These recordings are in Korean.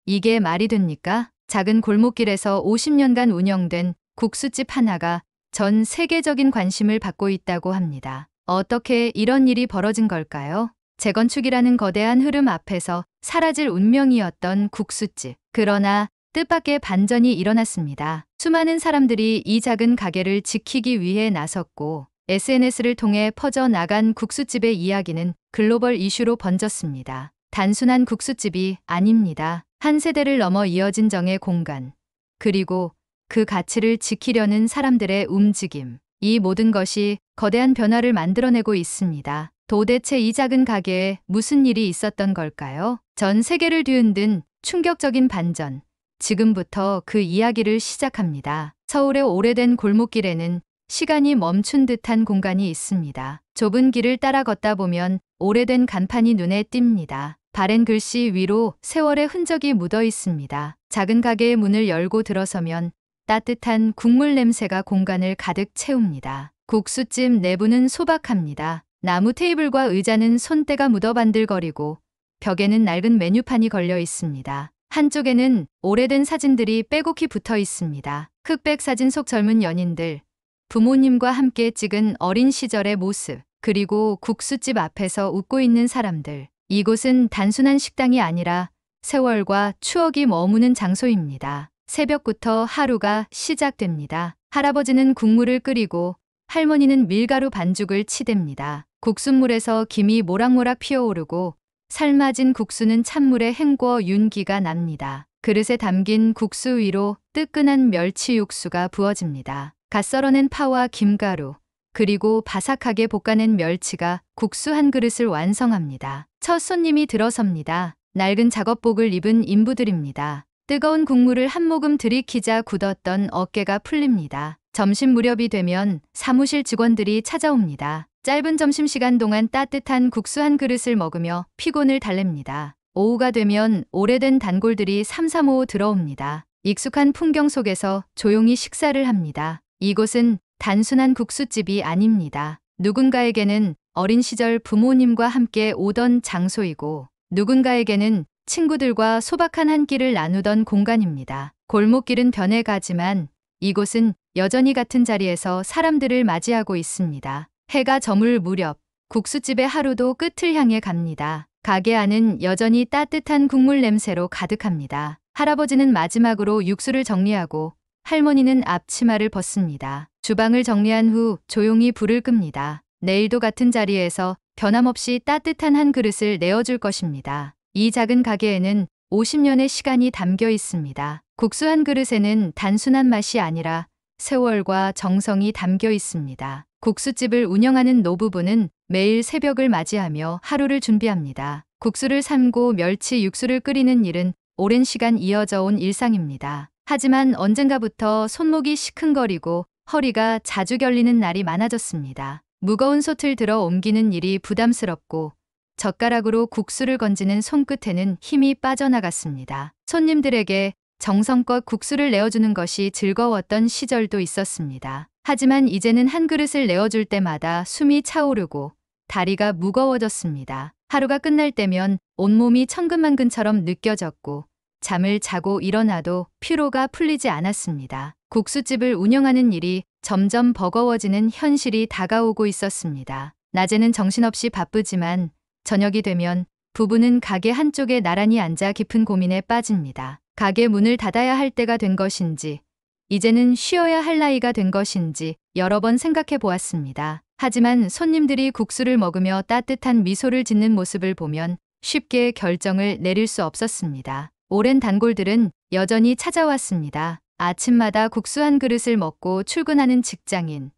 이게 말이 됩니까? 작은 골목길에서 50년간 운영된 국수집 하나가 전 세계적인 관심을 받고 있다고 합니다. 어떻게 이런 일이 벌어진 걸까요? 재건축이라는 거대한 흐름 앞에서 사라질 운명이었던 국수집. 그러나 뜻밖의 반전이 일어났습니다. 수많은 사람들이 이 작은 가게를 지키기 위해 나섰고 SNS를 통해 퍼져나간 국수집의 이야기는 글로벌 이슈로 번졌습니다. 단순한 국수집이 아닙니다. 한 세대를 넘어 이어진 정의 공간, 그리고 그 가치를 지키려는 사람들의 움직임. 이 모든 것이 거대한 변화를 만들어내고 있습니다. 도대체 이 작은 가게에 무슨 일이 있었던 걸까요? 전 세계를 뒤흔든 충격적인 반전. 지금부터 그 이야기를 시작합니다. 서울의 오래된 골목길에는 시간이 멈춘 듯한 공간이 있습니다. 좁은 길을 따라 걷다 보면 오래된 간판이 눈에 띕니다. 바랜 글씨 위로 세월의 흔적이 묻어 있습니다. 작은 가게의 문을 열고 들어서면 따뜻한 국물 냄새가 공간을 가득 채웁니다. 국수집 내부는 소박합니다. 나무 테이블과 의자는 손때가 묻어 반들거리고 벽에는 낡은 메뉴판이 걸려 있습니다. 한쪽에는 오래된 사진들이 빼곡히 붙어 있습니다. 흑백 사진 속 젊은 연인들, 부모님과 함께 찍은 어린 시절의 모습, 그리고 국수집 앞에서 웃고 있는 사람들. 이곳은 단순한 식당이 아니라 세월과 추억이 머무는 장소입니다. 새벽부터 하루가 시작됩니다. 할아버지는 국물을 끓이고 할머니는 밀가루 반죽을 치댑니다. 국숫물에서 김이 모락모락 피어오르고 삶아진 국수는 찬물에 헹궈 윤기가 납니다. 그릇에 담긴 국수 위로 뜨끈한 멸치 육수가 부어집니다. 갓 썰어낸 파와 김가루, 그리고 바삭하게 볶아낸 멸치가 국수 한 그릇을 완성합니다. 첫 손님이 들어섭니다. 낡은 작업복을 입은 인부들입니다. 뜨거운 국물을 한 모금 들이키자 굳었던 어깨가 풀립니다. 점심 무렵이 되면 사무실 직원들이 찾아옵니다. 짧은 점심시간 동안 따뜻한 국수 한 그릇을 먹으며 피곤을 달랩니다. 오후가 되면 오래된 단골들이 삼삼오오 들어옵니다. 익숙한 풍경 속에서 조용히 식사를 합니다. 이곳은 단순한 국수집이 아닙니다. 누군가에게는 어린 시절 부모님과 함께 오던 장소이고 누군가에게는 친구들과 소박한 한 끼를 나누던 공간입니다. 골목길은 변해가지만 이곳은 여전히 같은 자리에서 사람들을 맞이하고 있습니다. 해가 저물 무렵 국수집의 하루도 끝을 향해 갑니다. 가게 안은 여전히 따뜻한 국물 냄새로 가득합니다. 할아버지는 마지막으로 육수를 정리하고 할머니는 앞치마를 벗습니다. 주방을 정리한 후 조용히 불을 끕니다. 내일도 같은 자리에서 변함없이 따뜻한 한 그릇을 내어줄 것입니다. 이 작은 가게에는 50년의 시간이 담겨 있습니다. 국수 한 그릇에는 단순한 맛이 아니라 세월과 정성이 담겨 있습니다. 국수집을 운영하는 노부부는 매일 새벽을 맞이하며 하루를 준비합니다. 국수를 삶고 멸치 육수를 끓이는 일은 오랜 시간 이어져 온 일상입니다. 하지만 언젠가부터 손목이 시큰거리고 허리가 자주 결리는 날이 많아졌습니다. 무거운 솥을 들어 옮기는 일이 부담스럽고 젓가락으로 국수를 건지는 손끝에는 힘이 빠져나갔습니다. 손님들에게 정성껏 국수를 내어주는 것이 즐거웠던 시절도 있었습니다. 하지만 이제는 한 그릇을 내어줄 때마다 숨이 차오르고 다리가 무거워졌습니다. 하루가 끝날 때면 온몸이 천근만근처럼 느껴졌고 잠을 자고 일어나도 피로가 풀리지 않았습니다. 국수집을 운영하는 일이 점점 버거워지는 현실이 다가오고 있었습니다. 낮에는 정신없이 바쁘지만 저녁이 되면 부부는 가게 한쪽에 나란히 앉아 깊은 고민에 빠집니다. 가게 문을 닫아야 할 때가 된 것인지, 이제는 쉬어야 할 나이가 된 것인지 여러 번 생각해 보았습니다. 하지만 손님들이 국수를 먹으며 따뜻한 미소를 짓는 모습을 보면 쉽게 결정을 내릴 수 없었습니다. 오랜 단골들은 여전히 찾아왔습니다. 아침마다 국수 한 그릇을 먹고 출근하는 직장인,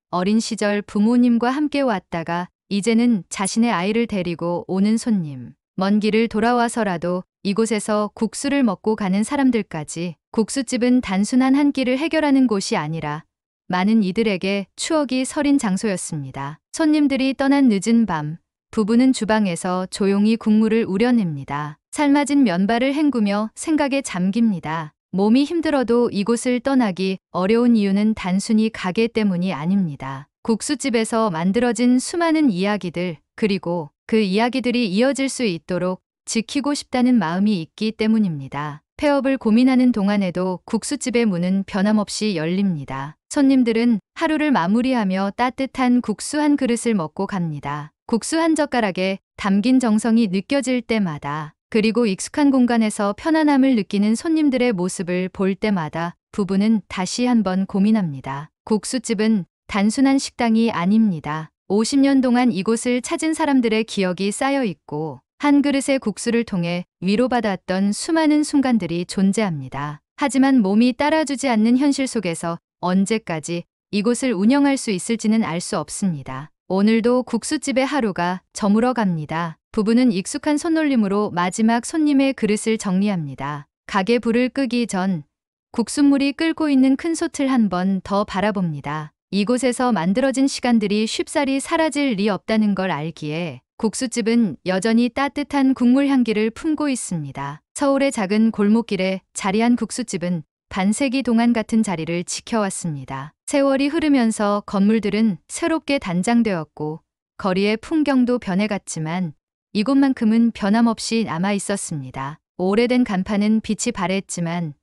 어린 시절 부모님과 함께 왔다가 이제는 자신의 아이를 데리고 오는 손님, 먼 길을 돌아와서라도 이곳에서 국수를 먹고 가는 사람들까지. 국수집은 단순한 한 끼를 해결하는 곳이 아니라 많은 이들에게 추억이 서린 장소였습니다. 손님들이 떠난 늦은 밤, 부부는 주방에서 조용히 국물을 우려냅니다. 삶아진 면발을 헹구며 생각에 잠깁니다. 몸이 힘들어도 이곳을 떠나기 어려운 이유는 단순히 가게 때문이 아닙니다. 국수집에서 만들어진 수많은 이야기들, 그리고 그 이야기들이 이어질 수 있도록 지키고 싶다는 마음이 있기 때문입니다. 폐업을 고민하는 동안에도 국수집의 문은 변함없이 열립니다. 손님들은 하루를 마무리하며 따뜻한 국수 한 그릇을 먹고 갑니다. 국수 한 젓가락에 담긴 정성이 느껴질 때마다, 그리고 익숙한 공간에서 편안함을 느끼는 손님들의 모습을 볼 때마다 부부는 다시 한번 고민합니다. 국수집은 단순한 식당이 아닙니다. 50년 동안 이곳을 찾은 사람들의 기억이 쌓여 있고 한 그릇의 국수를 통해 위로받았던 수많은 순간들이 존재합니다. 하지만 몸이 따라주지 않는 현실 속에서 언제까지 이곳을 운영할 수 있을지는 알 수 없습니다. 오늘도 국수집의 하루가 저물어 갑니다. 부부는 익숙한 손놀림으로 마지막 손님의 그릇을 정리합니다. 가게 불을 끄기 전 국수물이 끓고 있는 큰 솥을 한 번 더 바라봅니다. 이곳에서 만들어진 시간들이 쉽사리 사라질 리 없다는 걸 알기에 국수집은 여전히 따뜻한 국물 향기를 품고 있습니다. 서울의 작은 골목길에 자리한 국수집은 반세기 동안 같은 자리를 지켜왔습니다. 세월이 흐르면서 건물들은 새롭게 단장되었고 거리의 풍경도 변해갔지만 이곳만큼은 변함없이 남아 있었습니다. 오래된 간판은 빛이 발했지만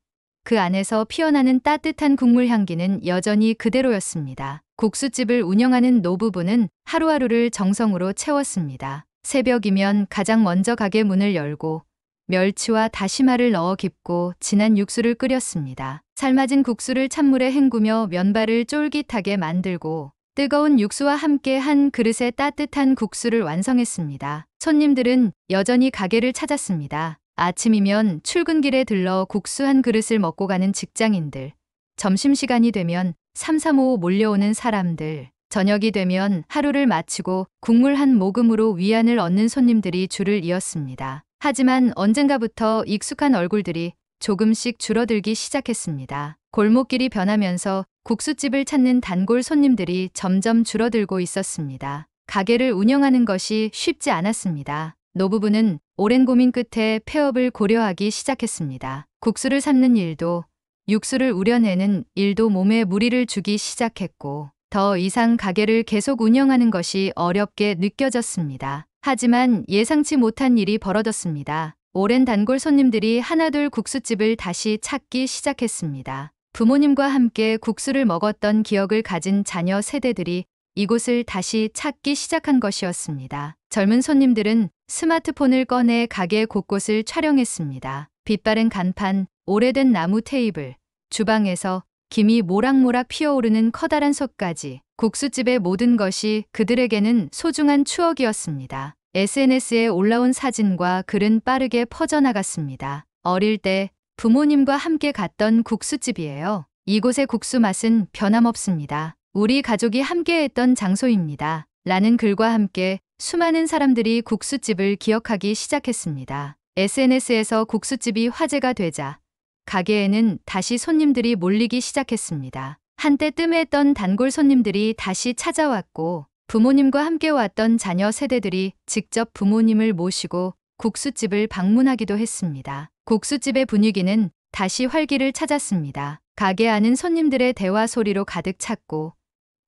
그 안에서 피어나는 따뜻한 국물 향기는 여전히 그대로였습니다. 국수집을 운영하는 노부부는 하루하루를 정성으로 채웠습니다. 새벽이면 가장 먼저 가게 문을 열고 멸치와 다시마를 넣어 깊고 진한 육수를 끓였습니다. 삶아진 국수를 찬물에 헹구며 면발을 쫄깃하게 만들고 뜨거운 육수와 함께 한 그릇의 따뜻한 국수를 완성했습니다. 손님들은 여전히 가게를 찾았습니다. 아침이면 출근길에 들러 국수 한 그릇을 먹고 가는 직장인들, 점심시간이 되면 삼삼오오 몰려오는 사람들, 저녁이 되면 하루를 마치고 국물 한 모금으로 위안을 얻는 손님들이 줄을 이었습니다. 하지만 언젠가부터 익숙한 얼굴들이 조금씩 줄어들기 시작했습니다. 골목길이 변하면서 국수집을 찾는 단골 손님들이 점점 줄어들고 있었습니다. 가게를 운영하는 것이 쉽지 않았습니다. 노부부는 오랜 고민 끝에 폐업을 고려하기 시작했습니다. 국수를 삶는 일도, 육수를 우려내는 일도 몸에 무리를 주기 시작했고 더 이상 가게를 계속 운영하는 것이 어렵게 느껴졌습니다. 하지만 예상치 못한 일이 벌어졌습니다. 오랜 단골 손님들이 하나둘 국수집을 다시 찾기 시작했습니다. 부모님과 함께 국수를 먹었던 기억을 가진 자녀 세대들이 이곳을 다시 찾기 시작한 것이었습니다. 젊은 손님들은 스마트폰을 꺼내 가게 곳곳을 촬영했습니다. 빛바랜 간판, 오래된 나무 테이블, 주방에서 김이 모락모락 피어오르는 커다란 솥까지 국수집의 모든 것이 그들에게는 소중한 추억이었습니다. SNS에 올라온 사진과 글은 빠르게 퍼져나갔습니다. 어릴 때 부모님과 함께 갔던 국수집이에요. 이곳의 국수 맛은 변함없습니다. 우리 가족이 함께했던 장소입니다. 라는 글과 함께 수많은 사람들이 국수집을 기억하기 시작했습니다. SNS에서 국수집이 화제가 되자 가게에는 다시 손님들이 몰리기 시작했습니다. 한때 뜸했던 단골 손님들이 다시 찾아왔고 부모님과 함께 왔던 자녀 세대들이 직접 부모님을 모시고 국수집을 방문하기도 했습니다. 국수집의 분위기는 다시 활기를 찾았습니다. 가게 안은 손님들의 대화 소리로 가득 찼고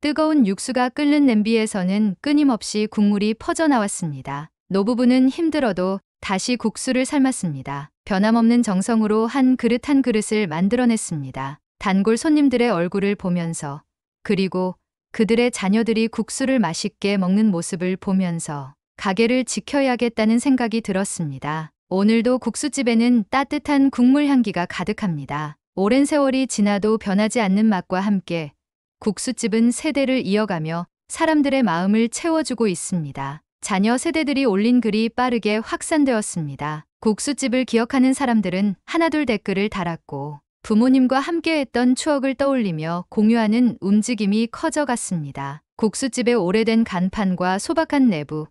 뜨거운 육수가 끓는 냄비에서는 끊임없이 국물이 퍼져나왔습니다. 노부부는 힘들어도 다시 국수를 삶았습니다. 변함없는 정성으로 한 그릇 한 그릇을 만들어냈습니다. 단골 손님들의 얼굴을 보면서, 그리고 그들의 자녀들이 국수를 맛있게 먹는 모습을 보면서 가게를 지켜야겠다는 생각이 들었습니다. 오늘도 국수집에는 따뜻한 국물 향기가 가득합니다. 오랜 세월이 지나도 변하지 않는 맛과 함께 국수집은 세대를 이어가며 사람들의 마음을 채워주고 있습니다. 자녀 세대들이 올린 글이 빠르게 확산되었습니다. 국수집을 기억하는 사람들은 하나둘 댓글을 달았고 부모님과 함께했던 추억을 떠올리며 공유하는 움직임이 커져갔습니다. 국수집의 오래된 간판과 소박한 내부,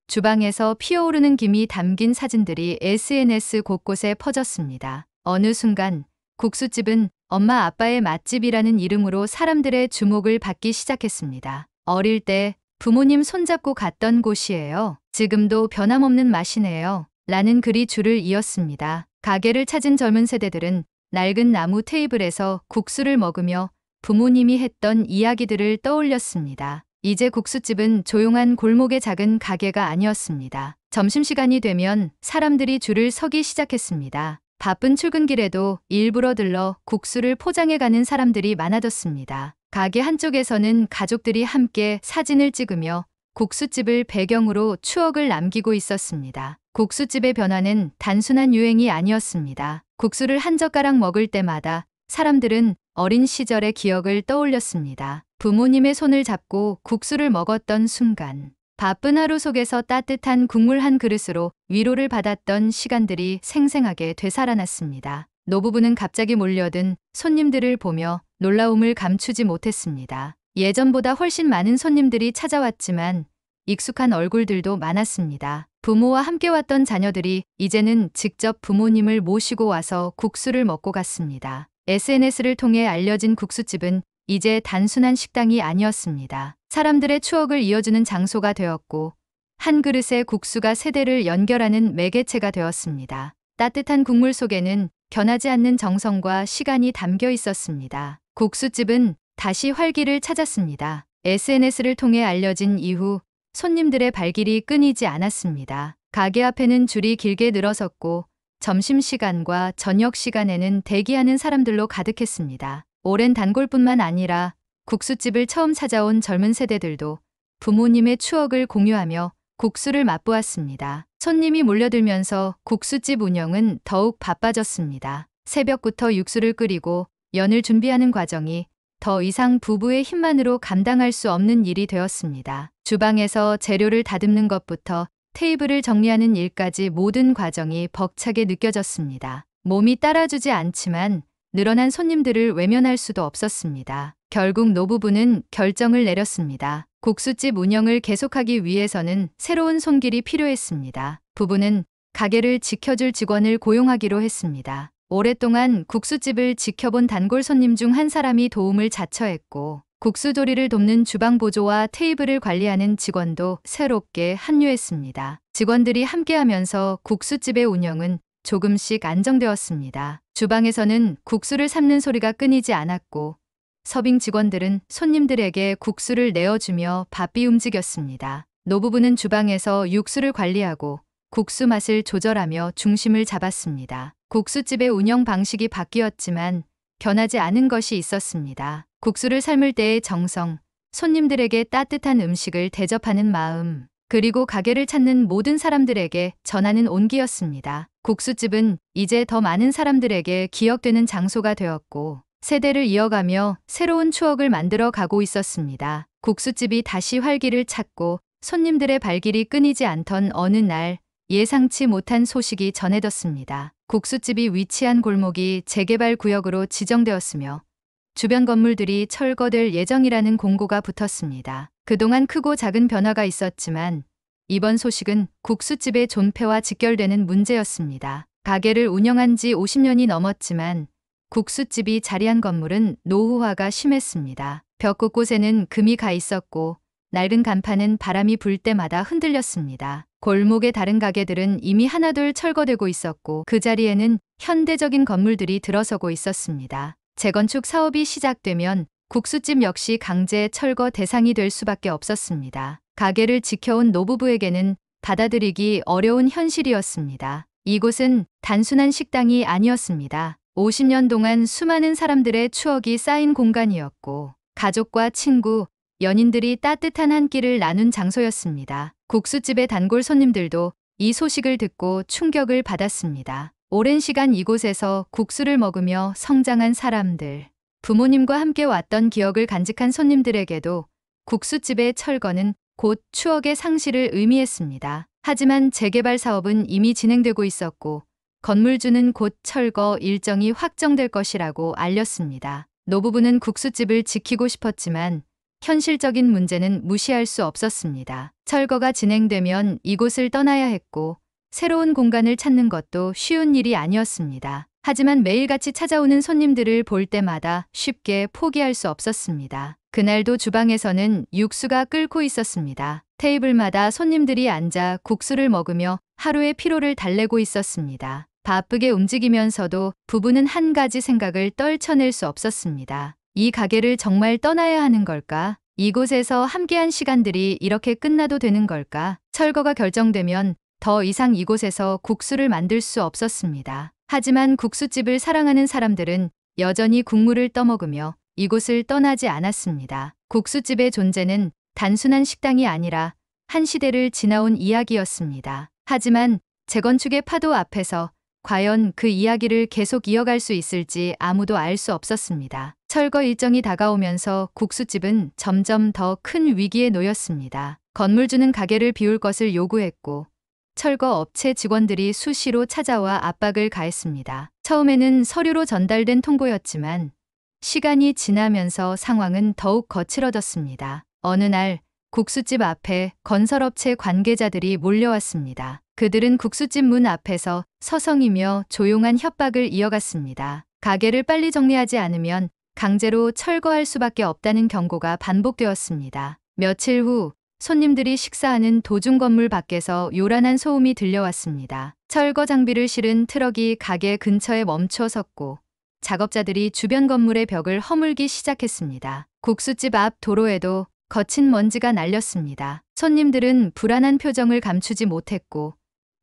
주방에서 피어오르는 김이 담긴 사진들이 SNS 곳곳에 퍼졌습니다. 어느 순간 국수집은 엄마 아빠의 맛집이라는 이름으로 사람들의 주목을 받기 시작했습니다. 어릴 때 부모님 손잡고 갔던 곳이에요. 지금도 변함없는 맛이네요. 라는 글이 줄을 이었습니다. 가게를 찾은 젊은 세대들은 낡은 나무 테이블에서 국수를 먹으며 부모님이 했던 이야기들을 떠올렸습니다. 이제 국수집은 조용한 골목의 작은 가게가 아니었습니다. 점심시간이 되면 사람들이 줄을 서기 시작했습니다. 바쁜 출근길에도 일부러 들러 국수를 포장해가는 사람들이 많아졌습니다. 가게 한쪽에서는 가족들이 함께 사진을 찍으며 국수집을 배경으로 추억을 남기고 있었습니다. 국수집의 변화는 단순한 유행이 아니었습니다. 국수를 한 젓가락 먹을 때마다 사람들은 어린 시절의 기억을 떠올렸습니다. 부모님의 손을 잡고 국수를 먹었던 순간, 바쁜 하루 속에서 따뜻한 국물 한 그릇으로 위로를 받았던 시간들이 생생하게 되살아났습니다. 노부부는 갑자기 몰려든 손님들을 보며 놀라움을 감추지 못했습니다. 예전보다 훨씬 많은 손님들이 찾아왔지만 익숙한 얼굴들도 많았습니다. 부모와 함께 왔던 자녀들이 이제는 직접 부모님을 모시고 와서 국수를 먹고 갔습니다. SNS를 통해 알려진 국수집은 이제 단순한 식당이 아니었습니다. 사람들의 추억을 이어주는 장소가 되었고 한 그릇의 국수가 세대를 연결하는 매개체가 되었습니다. 따뜻한 국물 속에는 변하지 않는 정성과 시간이 담겨 있었습니다. 국수집은 다시 활기를 찾았습니다. SNS를 통해 알려진 이후 손님들의 발길이 끊이지 않았습니다. 가게 앞에는 줄이 길게 늘어섰고 점심시간과 저녁시간에는 대기하는 사람들로 가득했습니다. 오랜 단골뿐만 아니라 국수집을 처음 찾아온 젊은 세대들도 부모님의 추억을 공유하며 국수를 맛보았습니다. 손님이 몰려들면서 국수집 운영은 더욱 바빠졌습니다. 새벽부터 육수를 끓이고 연을 준비하는 과정이 더 이상 부부의 힘만으로 감당할 수 없는 일이 되었습니다. 주방에서 재료를 다듬는 것부터 테이블을 정리하는 일까지 모든 과정이 벅차게 느껴졌습니다. 몸이 따라주지 않지만 늘어난 손님들을 외면할 수도 없었습니다. 결국 노부부는 결정을 내렸습니다. 국수집 운영을 계속하기 위해서는 새로운 손길이 필요했습니다. 부부는 가게를 지켜줄 직원을 고용하기로 했습니다. 오랫동안 국수집을 지켜본 단골 손님 중 한 사람이 도움을 자처했고 국수조리를 돕는 주방 보조와 테이블을 관리하는 직원도 새롭게 합류했습니다. 직원들이 함께하면서 국수집의 운영은 조금씩 안정되었습니다. 주방에서는 국수를 삶는 소리가 끊이지 않았고 서빙 직원들은 손님들에게 국수를 내어주며 바삐 움직였습니다. 노부부는 주방에서 육수를 관리하고 국수 맛을 조절하며 중심을 잡았습니다. 국수집의 운영 방식이 바뀌었지만 변하지 않은 것이 있었습니다. 국수를 삶을 때의 정성, 손님들에게 따뜻한 음식을 대접하는 마음, 그리고 가게를 찾는 모든 사람들에게 전하는 온기였습니다. 국수집은 이제 더 많은 사람들에게 기억되는 장소가 되었고 세대를 이어가며 새로운 추억을 만들어 가고 있었습니다. 국수집이 다시 활기를 찾고 손님들의 발길이 끊이지 않던 어느 날 예상치 못한 소식이 전해졌습니다. 국수집이 위치한 골목이 재개발 구역으로 지정되었으며 주변 건물들이 철거될 예정이라는 공고가 붙었습니다. 그동안 크고 작은 변화가 있었지만 이번 소식은 국수집의 존폐와 직결되는 문제였습니다. 가게를 운영한 지 50년이 넘었지만 국수집이 자리한 건물은 노후화가 심했습니다. 벽 곳곳에는 금이 가 있었고 낡은 간판은 바람이 불 때마다 흔들렸습니다. 골목의 다른 가게들은 이미 하나둘 철거되고 있었고 그 자리에는 현대적인 건물들이 들어서고 있었습니다. 재건축 사업이 시작되면 국수집 역시 강제 철거 대상이 될 수밖에 없었습니다. 가게를 지켜온 노부부에게는 받아들이기 어려운 현실이었습니다. 이곳은 단순한 식당이 아니었습니다. 50년 동안 수많은 사람들의 추억이 쌓인 공간이었고 가족과 친구, 연인들이 따뜻한 한 끼를 나눈 장소였습니다. 국수집의 단골 손님들도 이 소식을 듣고 충격을 받았습니다. 오랜 시간 이곳에서 국수를 먹으며 성장한 사람들, 부모님과 함께 왔던 기억을 간직한 손님들에게도 국수집의 철거는 곧 추억의 상실을 의미했습니다. 하지만 재개발 사업은 이미 진행되고 있었고 건물주는 곧 철거 일정이 확정될 것이라고 알렸습니다. 노부부는 국수집을 지키고 싶었지만 현실적인 문제는 무시할 수 없었습니다. 철거가 진행되면 이곳을 떠나야 했고 새로운 공간을 찾는 것도 쉬운 일이 아니었습니다. 하지만 매일같이 찾아오는 손님들을 볼 때마다 쉽게 포기할 수 없었습니다. 그날도 주방에서는 육수가 끓고 있었습니다. 테이블마다 손님들이 앉아 국수를 먹으며 하루의 피로를 달래고 있었습니다. 바쁘게 움직이면서도 부부는 한 가지 생각을 떨쳐낼 수 없었습니다. 이 가게를 정말 떠나야 하는 걸까? 이곳에서 함께한 시간들이 이렇게 끝나도 되는 걸까? 철거가 결정되면 더 이상 이곳에서 국수를 만들 수 없었습니다. 하지만 국수집을 사랑하는 사람들은 여전히 국물을 떠먹으며 이곳을 떠나지 않았습니다. 국수집의 존재는 단순한 식당이 아니라 한 시대를 지나온 이야기였습니다. 하지만 재건축의 파도 앞에서 과연 그 이야기를 계속 이어갈 수 있을지 아무도 알 수 없었습니다. 철거 일정이 다가오면서 국수집은 점점 더 큰 위기에 놓였습니다. 건물주는 가게를 비울 것을 요구했고 철거 업체 직원들이 수시로 찾아와 압박을 가했습니다. 처음에는 서류로 전달된 통보였지만 시간이 지나면서 상황은 더욱 거칠어졌습니다. 어느 날 국수집 앞에 건설업체 관계자들이 몰려왔습니다. 그들은 국수집 문 앞에서 서성이며 조용한 협박을 이어갔습니다. 가게를 빨리 정리하지 않으면 강제로 철거할 수밖에 없다는 경고가 반복되었습니다. 며칠 후 손님들이 식사하는 도중 건물 밖에서 요란한 소음이 들려왔습니다. 철거 장비를 실은 트럭이 가게 근처에 멈춰 섰고 작업자들이 주변 건물의 벽을 허물기 시작했습니다. 국수집 앞 도로에도 거친 먼지가 날렸습니다. 손님들은 불안한 표정을 감추지 못했고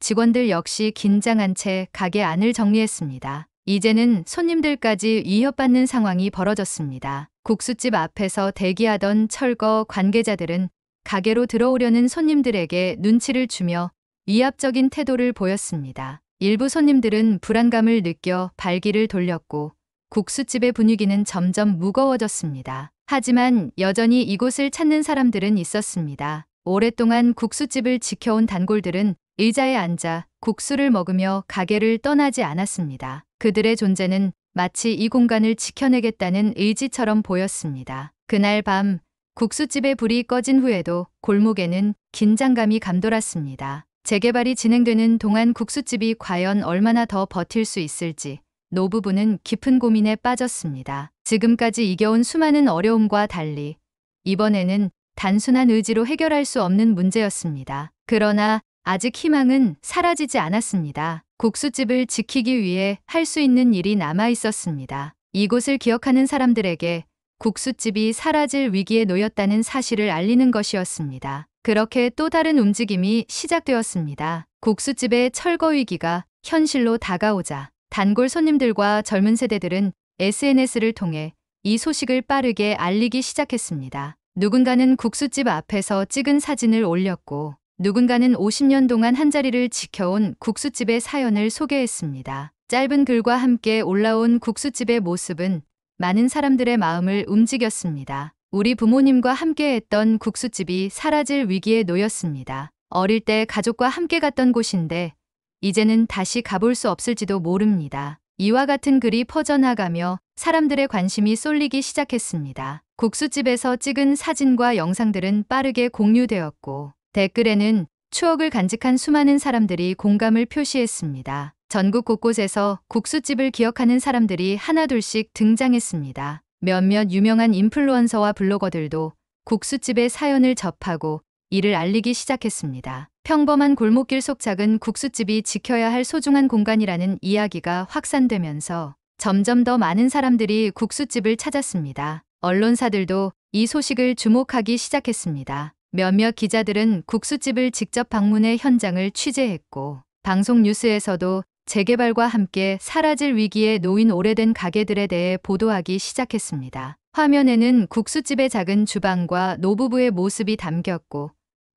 직원들 역시 긴장한 채 가게 안을 정리했습니다. 이제는 손님들까지 위협받는 상황이 벌어졌습니다. 국수집 앞에서 대기하던 철거 관계자들은 가게로 들어오려는 손님들에게 눈치를 주며 위압적인 태도를 보였습니다. 일부 손님들은 불안감을 느껴 발길을 돌렸고 국수집의 분위기는 점점 무거워졌습니다. 하지만 여전히 이곳을 찾는 사람들은 있었습니다. 오랫동안 국수집을 지켜온 단골들은 의자에 앉아 국수를 먹으며 가게를 떠나지 않았습니다. 그들의 존재는 마치 이 공간을 지켜내겠다는 의지처럼 보였습니다. 그날 밤 국수집의 불이 꺼진 후에도 골목에는 긴장감이 감돌았습니다. 재개발이 진행되는 동안 국수집이 과연 얼마나 더 버틸 수 있을지 노부부는 깊은 고민에 빠졌습니다. 지금까지 이겨온 수많은 어려움과 달리 이번에는 단순한 의지로 해결할 수 없는 문제였습니다. 그러나 아직 희망은 사라지지 않았습니다. 국수집을 지키기 위해 할 수 있는 일이 남아 있었습니다. 이곳을 기억하는 사람들에게 국수집이 사라질 위기에 놓였다는 사실을 알리는 것이었습니다. 그렇게 또 다른 움직임이 시작되었습니다. 국수집의 철거 위기가 현실로 다가오자 단골 손님들과 젊은 세대들은 SNS를 통해 이 소식을 빠르게 알리기 시작했습니다. 누군가는 국수집 앞에서 찍은 사진을 올렸고 누군가는 50년 동안 한자리를 지켜온 국수집의 사연을 소개했습니다. 짧은 글과 함께 올라온 국수집의 모습은 많은 사람들의 마음을 움직였습니다. 우리 부모님과 함께했던 국수집이 사라질 위기에 놓였습니다. 어릴 때 가족과 함께 갔던 곳인데 이제는 다시 가볼 수 없을지도 모릅니다. 이와 같은 글이 퍼져나가며 사람들의 관심이 쏠리기 시작했습니다. 국수집에서 찍은 사진과 영상들은 빠르게 공유되었고 댓글에는 추억을 간직한 수많은 사람들이 공감을 표시했습니다. 전국 곳곳에서 국수집을 기억하는 사람들이 하나둘씩 등장했습니다. 몇몇 유명한 인플루언서와 블로거들도 국수집의 사연을 접하고 이를 알리기 시작했습니다. 평범한 골목길 속 작은 국수집이 지켜야 할 소중한 공간이라는 이야기가 확산되면서 점점 더 많은 사람들이 국수집을 찾았습니다. 언론사들도 이 소식을 주목하기 시작했습니다. 몇몇 기자들은 국수집을 직접 방문해 현장을 취재했고 방송 뉴스에서도 재개발과 함께 사라질 위기에 놓인 오래된 가게들에 대해 보도하기 시작했습니다. 화면에는 국수집의 작은 주방과 노부부의 모습이 담겼고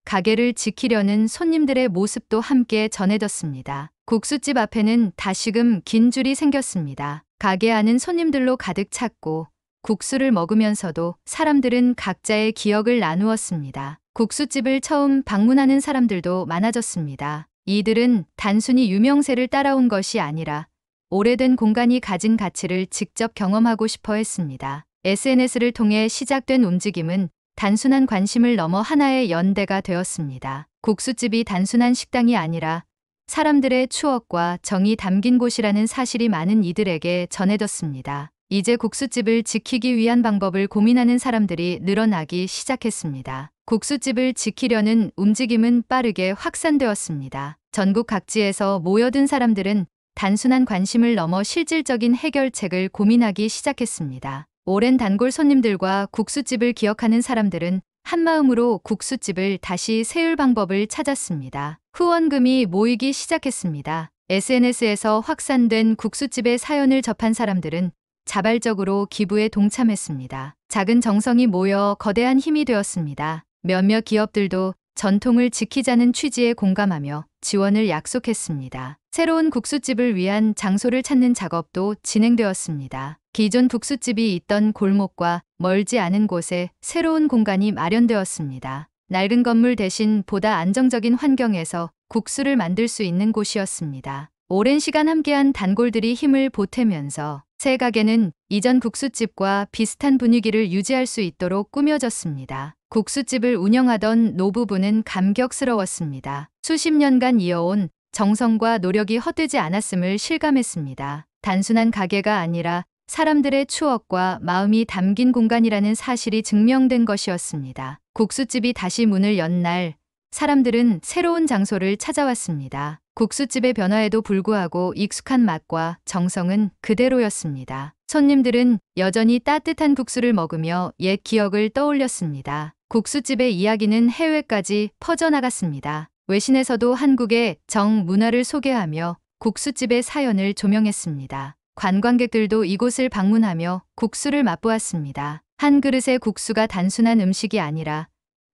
가게를 지키려는 손님들의 모습도 함께 전해졌습니다. 국수집 앞에는 다시금 긴 줄이 생겼습니다. 가게 안은 손님들로 가득 찼고 국수를 먹으면서도 사람들은 각자의 기억을 나누었습니다. 국수집을 처음 방문하는 사람들도 많아졌습니다. 이들은 단순히 유명세를 따라온 것이 아니라 오래된 공간이 가진 가치를 직접 경험하고 싶어 했습니다. SNS를 통해 시작된 움직임은 단순한 관심을 넘어 하나의 연대가 되었습니다. 국수집이 단순한 식당이 아니라 사람들의 추억과 정이 담긴 곳이라는 사실이 많은 이들에게 전해졌습니다. 이제 국수집을 지키기 위한 방법을 고민하는 사람들이 늘어나기 시작했습니다. 국수집을 지키려는 움직임은 빠르게 확산되었습니다. 전국 각지에서 모여든 사람들은 단순한 관심을 넘어 실질적인 해결책을 고민하기 시작했습니다. 오랜 단골 손님들과 국수집을 기억하는 사람들은 한마음으로 국수집을 다시 세울 방법을 찾았습니다. 후원금이 모이기 시작했습니다. SNS에서 확산된 국수집의 사연을 접한 사람들은 자발적으로 기부에 동참했습니다. 작은 정성이 모여 거대한 힘이 되었습니다. 몇몇 기업들도 전통을 지키자는 취지에 공감하며 지원을 약속했습니다. 새로운 국수집을 위한 장소를 찾는 작업도 진행되었습니다. 기존 국수집이 있던 골목과 멀지 않은 곳에 새로운 공간이 마련되었습니다. 낡은 건물 대신 보다 안정적인 환경에서 국수를 만들 수 있는 곳이었습니다. 오랜 시간 함께한 단골들이 힘을 보태면서 새 가게는 이전 국수집과 비슷한 분위기를 유지할 수 있도록 꾸며졌습니다. 국수집을 운영하던 노부부는 감격스러웠습니다. 수십 년간 이어온 정성과 노력이 헛되지 않았음을 실감했습니다. 단순한 가게가 아니라 사람들의 추억과 마음이 담긴 공간이라는 사실이 증명된 것이었습니다. 국수집이 다시 문을 연 날, 사람들은 새로운 장소를 찾아왔습니다. 국수집의 변화에도 불구하고 익숙한 맛과 정성은 그대로였습니다. 손님들은 여전히 따뜻한 국수를 먹으며 옛 기억을 떠올렸습니다. 국수집의 이야기는 해외까지 퍼져나갔습니다. 외신에서도 한국의 정 문화를 소개하며 국수집의 사연을 조명했습니다. 관광객들도 이곳을 방문하며 국수를 맛보았습니다. 한 그릇의 국수가 단순한 음식이 아니라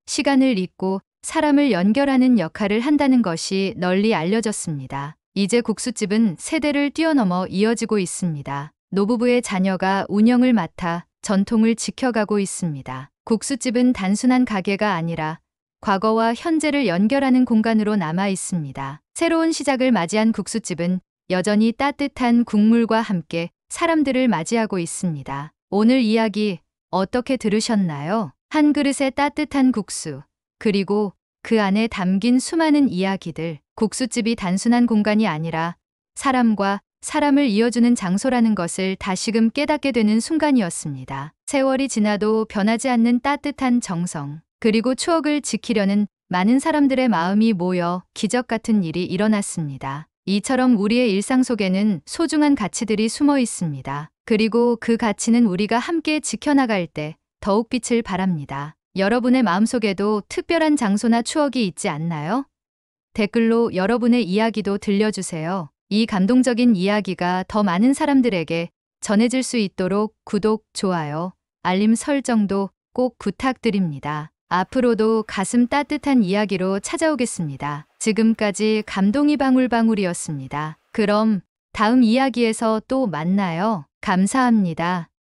시간을 잇고 사람을 연결하는 역할을 한다는 것이 널리 알려졌습니다. 이제 국수집은 세대를 뛰어넘어 이어지고 있습니다. 노부부의 자녀가 운영을 맡아 전통을 지켜가고 있습니다. 국수집은 단순한 가게가 아니라 과거와 현재를 연결하는 공간으로 남아 있습니다. 새로운 시작을 맞이한 국수집은 여전히 따뜻한 국물과 함께 사람들을 맞이하고 있습니다. 오늘 이야기 어떻게 들으셨나요? 한 그릇의 따뜻한 국수, 그리고 그 안에 담긴 수많은 이야기들. 국수집이 단순한 공간이 아니라 사람과 사람을 이어주는 장소라는 것을 다시금 깨닫게 되는 순간이었습니다. 세월이 지나도 변하지 않는 따뜻한 정성, 그리고 추억을 지키려는 많은 사람들의 마음이 모여 기적 같은 일이 일어났습니다. 이처럼 우리의 일상 속에는 소중한 가치들이 숨어 있습니다. 그리고 그 가치는 우리가 함께 지켜나갈 때 더욱 빛을 발합니다. 여러분의 마음속에도 특별한 장소나 추억이 있지 않나요? 댓글로 여러분의 이야기도 들려주세요. 이 감동적인 이야기가 더 많은 사람들에게 전해질 수 있도록 구독, 좋아요, 알림 설정도 꼭 부탁드립니다. 앞으로도 가슴 따뜻한 이야기로 찾아오겠습니다. 지금까지 감동이 방울방울이었습니다. 그럼 다음 이야기에서 또 만나요. 감사합니다.